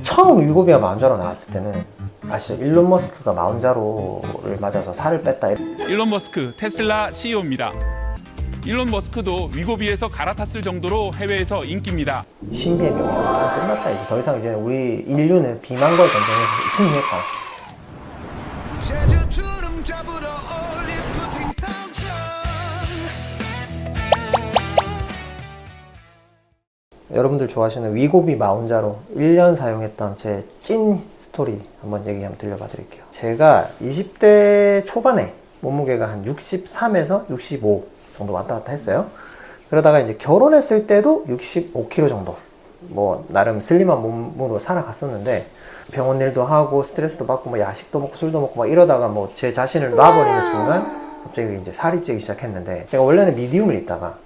처음 위고비가 마운자로 나왔을 때는 아시죠? 일론 머스크가 마운자로를 맞아서 살을 뺐다. 일론 머스크 테슬라 CEO입니다. 일론 머스크도 위고비에서 갈아탔을 정도로 해외에서 인기입니다. 신비의 명예가 끝났다. 이제 더 이상 이제 우리 인류는 비만과 전쟁에서 승리했다. 제주처럼 잡으러 올 리프팅 삼촌. 여러분들 좋아하시는 위고비 마운자로 1년 사용했던 제 찐 스토리 한번 얘기 한번 들려봐 드릴게요. 제가 20대 초반에 몸무게가 한 63에서 65 정도 왔다 갔다 했어요. 그러다가 이제 결혼했을 때도 65kg 정도, 뭐 나름 슬림한 몸으로 살아갔었는데 병원 일도 하고 스트레스도 받고 뭐 야식도 먹고 술도 먹고 막 이러다가 뭐 제 자신을 놔버리는 순간 갑자기 이제 살이 찌기 시작했는데, 제가 원래는 미디움을 입다가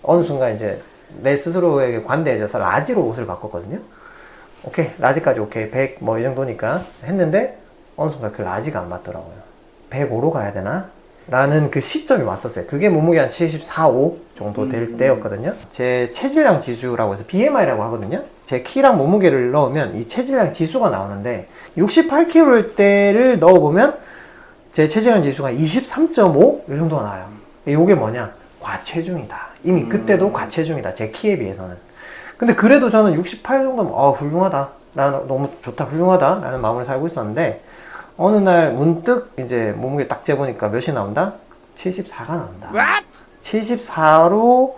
어느 순간 이제 내 스스로에게 관대해져서 라지로 옷을 바꿨거든요. 오케이, 라지까지 오케이, 100 뭐 이 정도니까 했는데 어느 순간 그 라지가 안 맞더라고요. 105로 가야 되나? 라는 그 시점이 왔었어요. 그게 몸무게 한 74, 5 정도 될 때였거든요. 제 체질량 지수라고 해서 BMI라고 하거든요. 제 키랑 몸무게를 넣으면 이 체질량 지수가 나오는데 68kg일 때를 넣어보면 제 체질량 지수가 23.5 이 정도가 나와요. 이게 뭐냐? 과체중이다. 이미 그때도 과체중이다. 제 키에 비해서는. 근데 그래도 저는 68 정도면 훌륭하다. 라는, 너무 좋다, 훌륭하다 라는 마음으로 살고 있었는데 어느 날 문득 이제 몸무게 딱 재보니까 몇이 나온다? 74가 나온다. 74로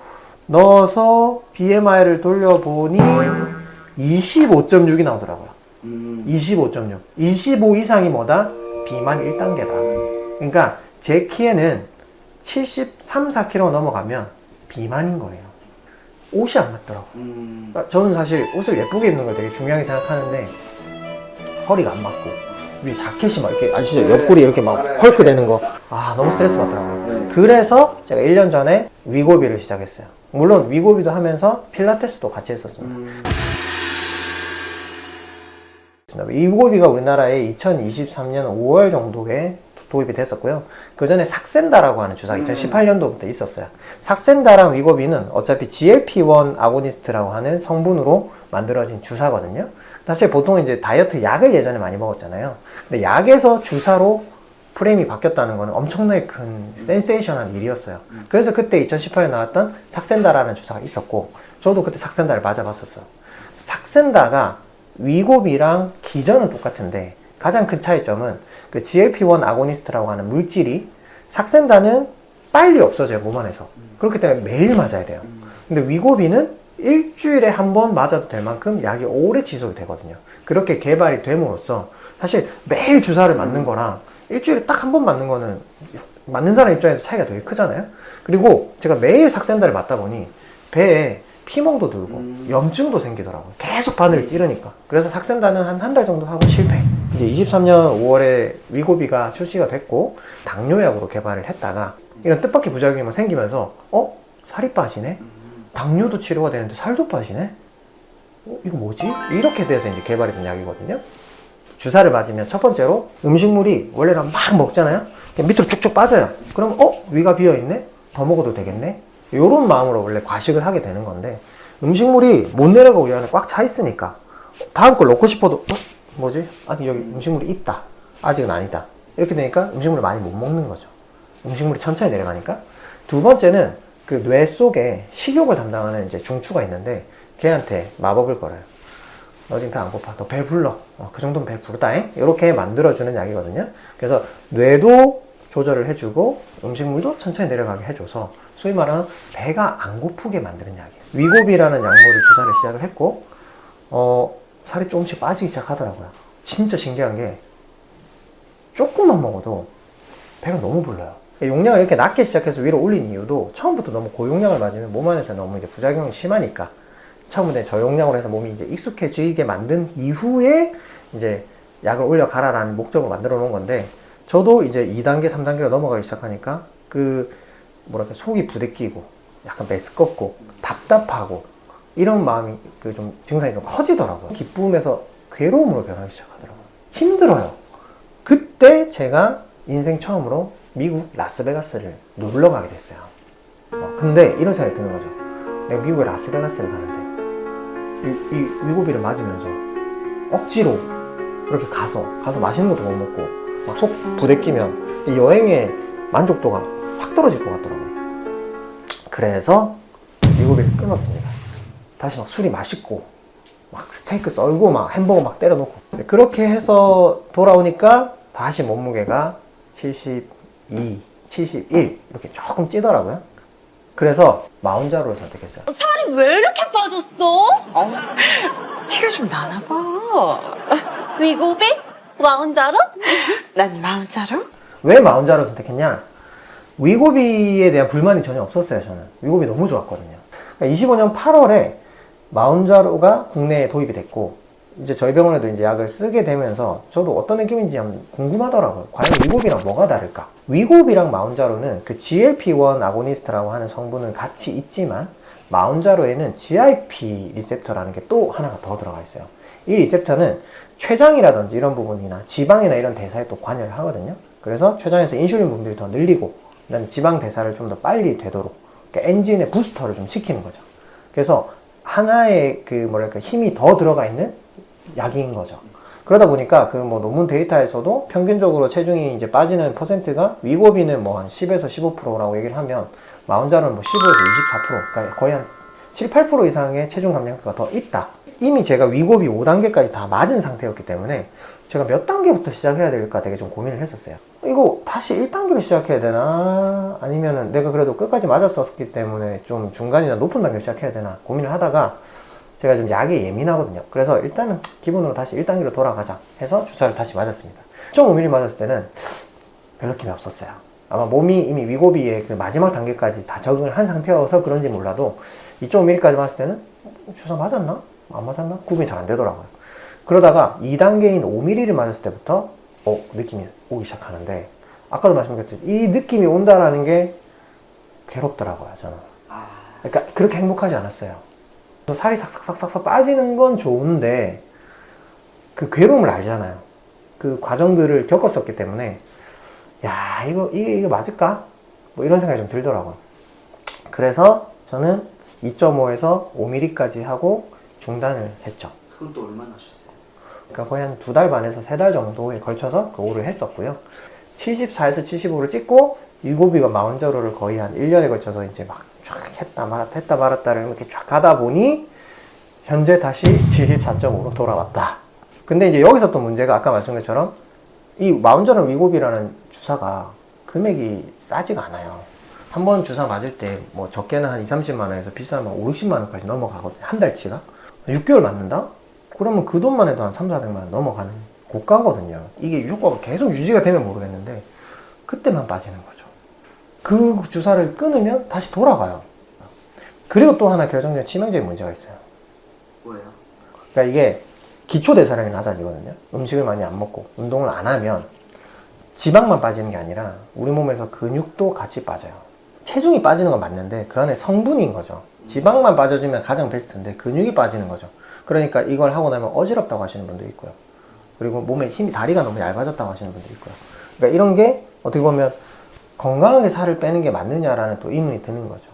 넣어서 BMI를 돌려보니 25.6이 나오더라고요. 25.6. 25 이상이 뭐다? 비만 1단계다. 그러니까 제 키에는 73, 4kg 넘어가면 비만인 거예요. 옷이 안 맞더라고요. 그러니까 저는 사실 옷을 예쁘게 입는 걸 되게 중요하게 생각하는데 허리가 안 맞고 위에 자켓이 막 이렇게 아시죠? 옆구리 이렇게 막 헐크 되는 거. 아, 너무 스트레스 받더라고요. 그래서 제가 1년 전에 위고비를 시작했어요. 물론 위고비도 하면서 필라테스도 같이 했었습니다. 위고비가 우리나라에 2023년 5월 정도에 도입이 됐었고요. 그 전에 삭센다라고 하는 주사가 2018년도부터 있었어요. 삭센다랑 위고비는 어차피 GLP-1 아고니스트라고 하는 성분으로 만들어진 주사거든요. 사실 보통 이제 다이어트 약을 예전에 많이 먹었잖아요. 근데 약에서 주사로 프레임이 바뀌었다는 거는 엄청나게 큰 센세이션한 일이었어요. 그래서 그때 2018년에 나왔던 삭센다라는 주사가 있었고, 저도 그때 삭센다를 맞아봤었어요. 삭센다가 위고비랑 기전은 똑같은데 가장 큰 차이점은 그 GLP-1 아고니스트라고 하는 물질이, 삭센다는 빨리 없어져요, 몸 안에서. 그렇기 때문에 매일 맞아야 돼요. 근데 위고비는 일주일에 한 번 맞아도 될 만큼 약이 오래 지속이 되거든요. 그렇게 개발이 됨으로써 사실 매일 주사를 맞는 거랑 일주일에 딱 한 번 맞는 거는 맞는 사람 입장에서 차이가 되게 크잖아요. 그리고 제가 매일 삭센다를 맞다 보니 배에 피멍도 들고 염증도 생기더라고요. 계속 바늘을 찌르니까. 그래서 삭센다는 한 달 정도 하고 실패. 이제 23년 5월에 위고비가 출시가 됐고 당뇨약으로 개발을 했다가 이런 뜻밖의 부작용이 생기면서 살이 빠지네? 당뇨도 치료가 되는데 살도 빠지네? 이거 뭐지? 이렇게 돼서 이제 개발이 된 약이거든요. 주사를 맞으면 첫 번째로 음식물이 원래는 막 먹잖아요. 밑으로 쭉쭉 빠져요. 그럼 위가 비어있네? 더 먹어도 되겠네? 이런 마음으로 원래 과식을 하게 되는 건데, 음식물이 못 내려가고 이 안에 꽉 차 있으니까 다음 걸 넣고 싶어도 뭐지? 아직 여기 음식물이 있다. 아직은 아니다. 이렇게 되니까 음식물을 많이 못 먹는 거죠. 음식물이 천천히 내려가니까. 두 번째는 그 뇌 속에 식욕을 담당하는 이제 중추가 있는데 걔한테 마법을 걸어요. 너 지금 배 안 고파. 너 배 불러. 그 정도면 배 부르다잉? 이렇게 만들어주는 약이거든요. 그래서 뇌도 조절을 해주고 음식물도 천천히 내려가게 해줘서 소위 말하는 배가 안 고프게 만드는 약이에요. 위고비라는 약물을 주사를 시작을 했고 살이 조금씩 빠지기 시작하더라고요. 진짜 신기한 게 조금만 먹어도 배가 너무 불러요. 용량을 이렇게 낮게 시작해서 위로 올린 이유도 처음부터 너무 고용량을 맞으면 몸 안에서 너무 이제 부작용이 심하니까 처음부터 저용량으로 해서 몸이 이제 익숙해지게 만든 이후에 이제 약을 올려가라라는 목적으로 만들어 놓은 건데, 저도 이제 2단계, 3단계로 넘어가기 시작하니까 속이 부대끼고 약간 메스껍고 답답하고 이런 마음이 좀 증상이 좀 커지더라고요. 기쁨에서 괴로움으로 변하기 시작하더라고요. 힘들어요. 그때 제가 인생 처음으로 미국 라스베가스를 놀러 가게 됐어요. 근데 이런 생각이 드는 거죠. 내가 미국의 라스베가스를 가는데 이 위고비를 맞으면서 억지로 그렇게 가서 맛있는 것도 못 먹고 막 속 부대끼면 이 여행의 만족도가 확 떨어질 것 같더라고요. 그래서 위고비를 끊었습니다. 다시 막 술이 맛있고 막 스테이크 썰고 막 햄버거 막 때려 놓고 그렇게 해서 돌아오니까 다시 몸무게가 72, 71 이렇게 조금 찌더라고요. 그래서 마운자로를 선택했어요. 살이 왜 이렇게 빠졌어? 티가 좀 나나 봐. 위고비? 마운자로? 난 마운자로? 왜 마운자로 선택했냐? 위고비에 대한 불만이 전혀 없었어요. 저는 위고비 너무 좋았거든요. 25년 8월에 마운자로가 국내에 도입이 됐고 이제 저희 병원에도 이제 약을 쓰게 되면서 저도 어떤 느낌인지 한번 궁금하더라고요. 과연 위고비랑 뭐가 다를까? 위고비랑 마운자로는 그 GLP-1 아고니스트라고 하는 성분은 같이 있지만 마운자로에는 GIP 리셉터라는 게 또 하나가 더 들어가 있어요. 이 리셉터는 췌장이라든지 이런 부분이나 지방이나 이런 대사에 또 관여를 하거든요. 그래서 췌장에서 인슐린 분비를 더 늘리고 그다음에 지방 대사를 좀 더 빨리 되도록 그러니까 엔진의 부스터를 좀 시키는 거죠. 그래서 하나의 그 뭐랄까 힘이 더 들어가 있는 약인 거죠. 그러다 보니까 그 뭐 논문 데이터에서도 평균적으로 체중이 이제 빠지는 퍼센트가 위고비는 뭐 한 10에서 15%라고 얘기를 하면 마운자로는 뭐 15에서 24%, 그러니까 거의 한 7, 8% 이상의 체중 감량효과가 더 있다. 이미 제가 위고비 5단계까지 다 맞은 상태였기 때문에 제가 몇 단계부터 시작해야 될까 되게 좀 고민을 했었어요. 이거 다시 1단계로 시작해야 되나? 아니면은 내가 그래도 끝까지 맞았었기 때문에 좀 중간이나 높은 단계로 시작해야 되나 고민을 하다가 제가 좀 약에 예민하거든요. 그래서 일단은 기본으로 다시 1단계로 돌아가자 해서 주사를 다시 맞았습니다. 1.5mm 맞았을 때는 별로 힘이 없었어요. 아마 몸이 이미 위고비의 그 마지막 단계까지 다 적응을 한 상태여서 그런지 몰라도 2.5mm까지 맞았을 때는 주사 맞았나? 안 맞았나? 구분이 잘 안 되더라고요. 그러다가 2단계인 5mm를 맞았을 때부터 느낌이 오기 시작하는데 아까도 말씀드렸듯이 이 느낌이 온다라는 게 괴롭더라고요. 저는. 그러니까 그렇게 행복하지 않았어요. 살이 삭삭삭삭 빠지는 건 좋은데 그 괴로움을 알잖아요. 그 과정들을 겪었었기 때문에 야 이게 맞을까? 뭐 이런 생각이 좀 들더라고요. 그래서 저는 2.5에서 5mm까지 하고 중단을 했죠. 그건 또 얼마나 하셨어요? 그러니까 거의 한 2달 반에서 3달 정도에 걸쳐서 그 5를 했었고요. 74에서 75를 찍고 위고비가 마운자로를 거의 한 1년에 걸쳐서 이제 막 쫙 했다 말았다를 이렇게 쫙 가다 보니 현재 다시 74.5로 돌아왔다. 근데 이제 여기서 또 문제가 아까 말씀드린 것처럼 이 마운자로 위고비라는 주사가 금액이 싸지가 않아요. 한 번 주사 맞을 때 뭐 적게는 한 2, 30만 원에서 비싸면 5, 60만 원까지 넘어가거든요. 한 달치가. 6개월 맞는다? 그러면 그 돈만 해도 한 3, 400만 원 넘어가는 고가거든요. 이게 효과가 계속 유지가 되면 모르겠는데 그때만 빠지는 거죠. 그 주사를 끊으면 다시 돌아가요. 그리고 또 하나 결정적인 치명적인 문제가 있어요. 뭐예요? 그러니까 이게 기초대사량이 낮아지거든요. 음식을 많이 안 먹고 운동을 안 하면 지방만 빠지는 게 아니라 우리 몸에서 근육도 같이 빠져요. 체중이 빠지는 건 맞는데 그 안에 성분인 거죠. 지방만 빠져주면 가장 베스트인데 근육이 빠지는 거죠. 그러니까 이걸 하고 나면 어지럽다고 하시는 분도 있고요. 그리고 몸에 힘이 다리가 너무 얇아졌다고 하시는 분도 있고요. 그러니까 이런 게 어떻게 보면 건강하게 살을 빼는 게 맞느냐라는 또 의문이 드는 거죠.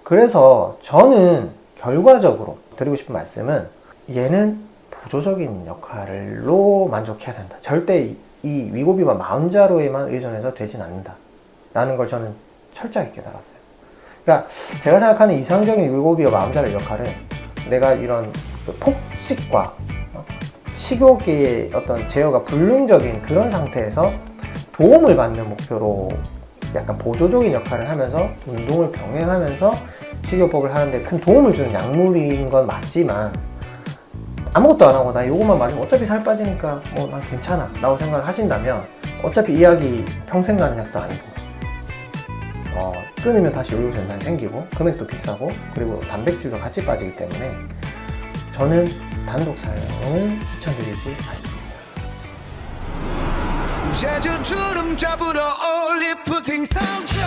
그래서 저는 결과적으로 드리고 싶은 말씀은 얘는 보조적인 역할로 만족해야 된다. 절대 이 위고비와 마운자로에만 의존해서 되진 않는다. 라는 걸 저는 철저하게 깨달았어요. 그러니까 제가 생각하는 이상적인 위고비와 마운자로의 역할은 내가 이런 폭식과 식욕의 어떤 제어가 불능적인 그런 상태에서 도움을 받는 목표로 약간 보조적인 역할을 하면서 운동을 병행하면서 식이요법을 하는데 큰 도움을 주는 약물인 건 맞지만 아무것도 안 하고 나 이것만 맞으면 어차피 살 빠지니까 뭐 난 괜찮아 라고 생각을 하신다면 어차피 이 약이 평생 가는 약도 아니고 끊으면 다시 요요 현상이 생기고 금액도 비싸고 그리고 단백질도 같이 빠지기 때문에 저는 단독 사용을 추천드리지 않습니다. 제주주름 잡으러 올리프팅 상점